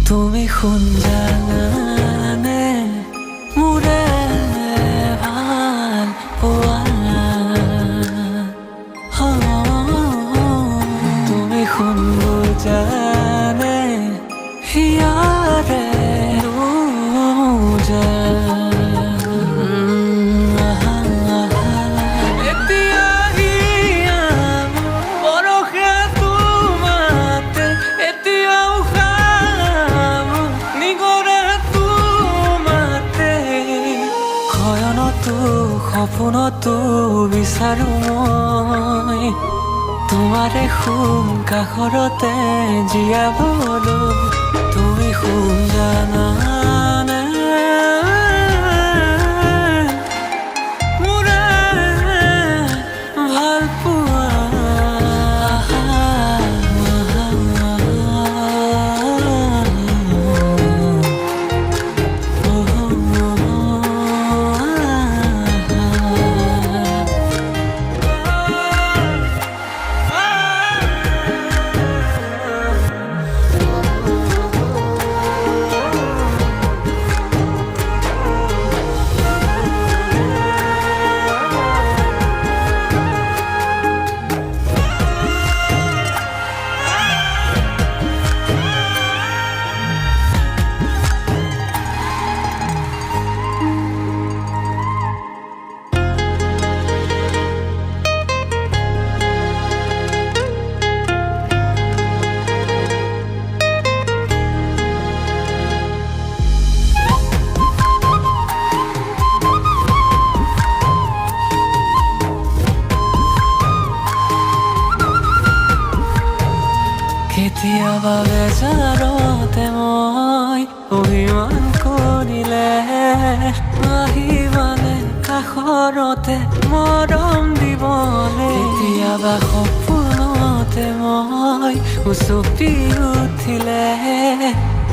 Tumi Xun Janane mure bhal poa Tumi Xun Janane yare uja সপোনতো বিচাৰো মই তোমাৰে খুন কাষৰতে জীয়াবলৈ তুমি খুন জানানে মোৰে ভাল পোৱা কেতিয়াবা বেজাৰতে মই অভিমান কৰিলে আহিবানে কাষৰতে মৰম দিবলে কেতিয়াবা সপোনতে মই উচপি উঠিলে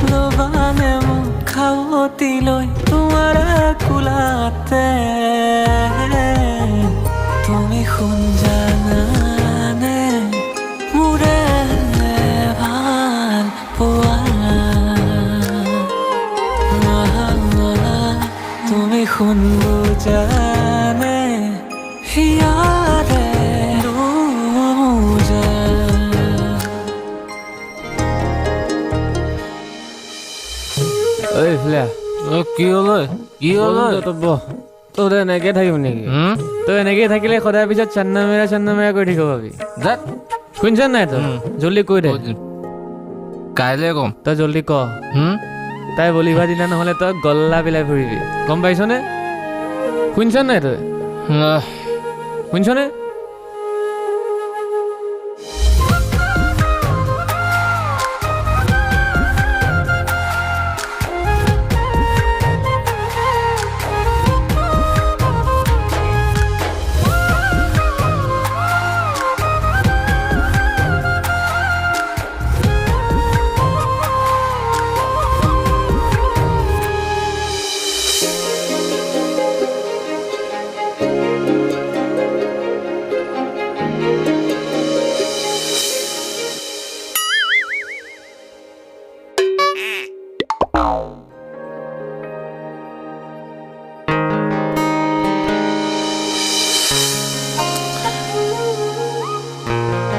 লবানে মোক খাৱতি লৈ তোমাৰ কোলাতে তুমি খুন জানানে মোৰে তুমি খুন জানে হিয়াৰে ৰোজা ঐ ফিলা কি হ'ল কি হ'ল তই এনেকে থাকিব নেকি তই এনেকে থাকিলে সদায় পিছত চন্নামেৰা কৰি থাকিব পাবি যাত শুনিছ নাই তই জল্দি কৈ দে কাইলৈ কম তই জল্দি ক তাই বলিভা দিনা নহ'লে তই গল্লা পেলাই ফুৰিবি গম পাইছনে শুনিছ নাই তই শুনিছনে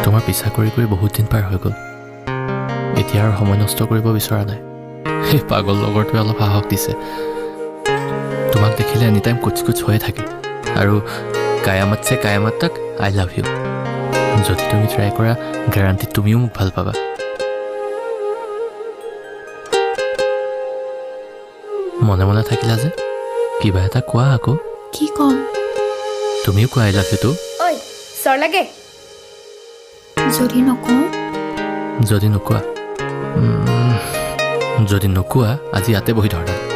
তোমাৰ পিছা কৰি কৰি বহুত দিন পাৰ হৈ গ'ল এতিয়া আৰু সময় নষ্ট কৰিব বিচৰা নাই সেই পাগল লগৰটোৱে অলপ সাহস দিছে তোমাক দেখিলে এনি টাইম কুচ কুচ হৈয়ে থাকে আৰু কায়ামত চে কায়ামত তক আই লাভ ইউ যদি তুমি ট্ৰাই কৰা গ্যাৰাণ্টি তুমিও মোক ভাল পাবা মনে মনে থাকিলা যে কিবা এটা কোৱা আকৌ কি কম তুমিও কোৱা আই লাভ ইউ তো ঐ সৰ লাগে যদি নকওঁ যদি নোকোৱা আজি ইয়াতে বহি ধৰা